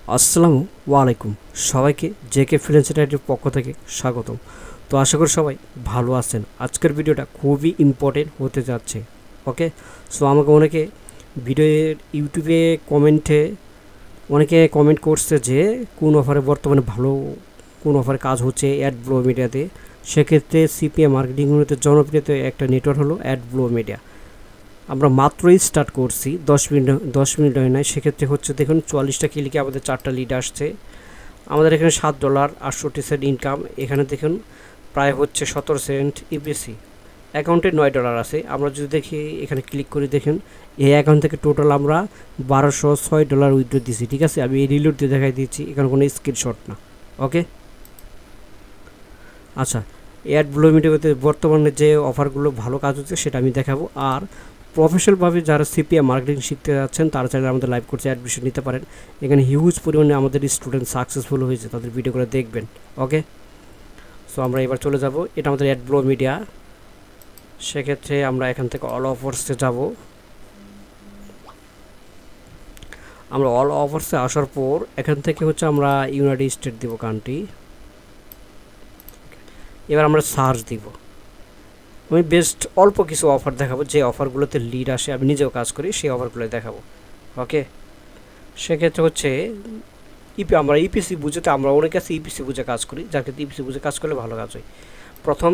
আসসালামু আলাইকুম সবাইকে জেকে ফ্রিল্যান্সারের পক্ষ থেকে স্বাগতম। তো আশা করি সবাই ভালো আছেন। আজকের ভিডিওটা খুবই ইম্পর্টেন্ট হতে যাচ্ছে। ওকে, সো আমাকে অনেকে ভিডিওর ইউটিউবে অনেকে কমেন্ট করছে যে কোন অফারে বর্তমানে ভালো কোন অফারে কাজ হচ্ছে অ্যাডব্লো মিডিয়াতে। সেক্ষেত্রে সিপিএম মার্কেটিং ইউনিটের জনপ্রিয়তা একটা নেটওয়ার্ক হলো অ্যাডব্লো মিডিয়া। আমরা মাত্রই স্টার্ট করছি, 10 মিনিট হয় নাই। সেক্ষেত্রে হচ্ছে দেখুন 44টা ক্লিকে আমাদের 4টা লিড আসছে। আমাদের এখানে $7.68 ইনকাম। এখানে দেখুন প্রায় হচ্ছে 17 সেন্ট ইপিসি। অ্যাকাউন্টে $9 আছে। আমরা যদি দেখি এখানে ক্লিক করে দেখেন এই অ্যাকাউন্ট থেকে টোটাল আমরা $1206 উইথড্র দিছি। ঠিক আছে, আমি এই রিলোড দিয়ে দেখাই দিচ্ছি, এখানে কোনো স্ক্রিনশট না। ওকে, আচ্ছা, অ্যাড ব্লোমিডিওতে বর্তমানে যে অফারগুলো ভালো কাজ হচ্ছে সেটা আমি দেখাবো। আর প্রফেশনালভাবে যারা সিপিএম মার্কেটিং শিখতে যাচ্ছেন তারা চাইলে আমাদের লাইভ কোর্সে অ্যাডমিশন নিতে পারেন। এখানে হিউজ পরিমাণে আমাদের স্টুডেন্ট সাকসেসফুল হয়েছে, তাদের ভিডিওগুলো দেখবেন। ওকে, সো আমরা এবার চলে যাব, এটা আমাদের অ্যাডব্লো মিডিয়া। সেক্ষেত্রে আমরা এখান থেকে অল অফার্সে যাব। আমরা অল অফার্সে আসার পর এখান থেকে হচ্ছে আমরা ইউনাইটেড স্টেট দিব কান্ট্রি। এবার আমরা সার্চ দিব। আমি বেস্ট অল্প কিছু অফার দেখাবো, যে অফারগুলোতে লিড আসে, আমি নিজেও কাজ করি, সেই অফারগুলো দেখাবো। ওকে, সেক্ষেত্রে হচ্ছে আমরা ইপিসি বুঝতে, আমরা অনেক কাছে ইপিসি বুঝে কাজ করি, যার ক্ষেত্রে ইপিসি বুঝে কাজ করলে ভালো কাজ হয়। প্রথম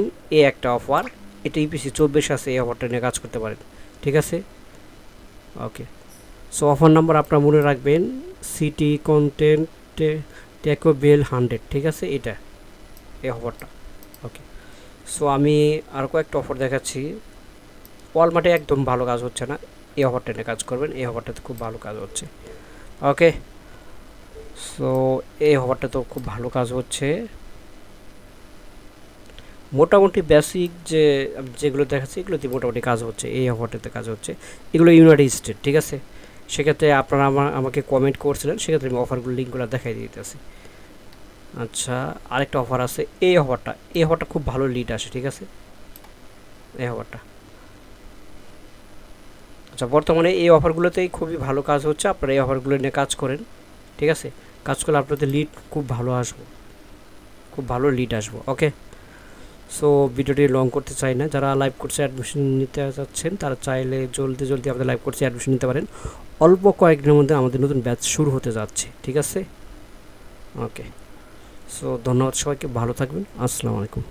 একটা অফার, এটা ইপিসি 24 আছে, এই অফারটা নিয়ে কাজ করতে পারেন। ঠিক আছে, ওকে। সো অফার নাম্বার আপনার মনে রাখবেন, সিটি কন্টেন্ট টেকো বেল 100। ঠিক আছে, এটা এই অফারটা। ওকে, সো আমি আর কয়েকটা অফার দেখাচ্ছি। ওয়ালমার্টে একদম ভালো কাজ হচ্ছে না, এই অফারটা নিয়ে কাজ করবেন, এই অফারটাতে খুব ভালো কাজ হচ্ছে। ওকে, সো এই অফারটা তো খুব ভালো কাজ হচ্ছে। মোটামুটি বেসিক যেগুলো দেখাচ্ছি এগুলোতে মোটামুটি কাজ হচ্ছে, এই অফারটাতে কাজ হচ্ছে। এগুলো ইউনাইটেড স্টেট। ঠিক আছে, সেক্ষেত্রে আপনারা আমাকে কমেন্ট করছিলেন, সেক্ষেত্রে আমি অফারগুলো লিঙ্কগুলো দেখাই দিতেছি। আচ্ছা, আরেকটা অফার আছে, এই অফারটা খুব ভালো লিড আসে। ঠিক আছে, এই অফারটা, আচ্ছা, বর্তমানে এই অফারগুলোতেই খুবই ভালো কাজ হচ্ছে। আপনারা এই অফারগুলো নিয়ে কাজ করেন। ঠিক আছে, কাজ করলে আপনাদের লিড খুব ভালো আসবো, খুব ভালো লিড আসবো। ওকে, সো ভিডিওটি লং করতে চাই না। যারা লাইভ কোর্সে অ্যাডমিশন নিতে চাচ্ছেন তারা চাইলে জলদি জলদি আমাদের লাইভ কোর্সে অ্যাডমিশন নিতে পারেন। অল্প কয়েকদিনের মধ্যে আমাদের নতুন ব্যাচ শুরু হতে যাচ্ছে। ঠিক আছে, ওকে। সো ধন্যবাদ সবাইকে, ভালো থাকবেন। আসসালামু আলাইকুম।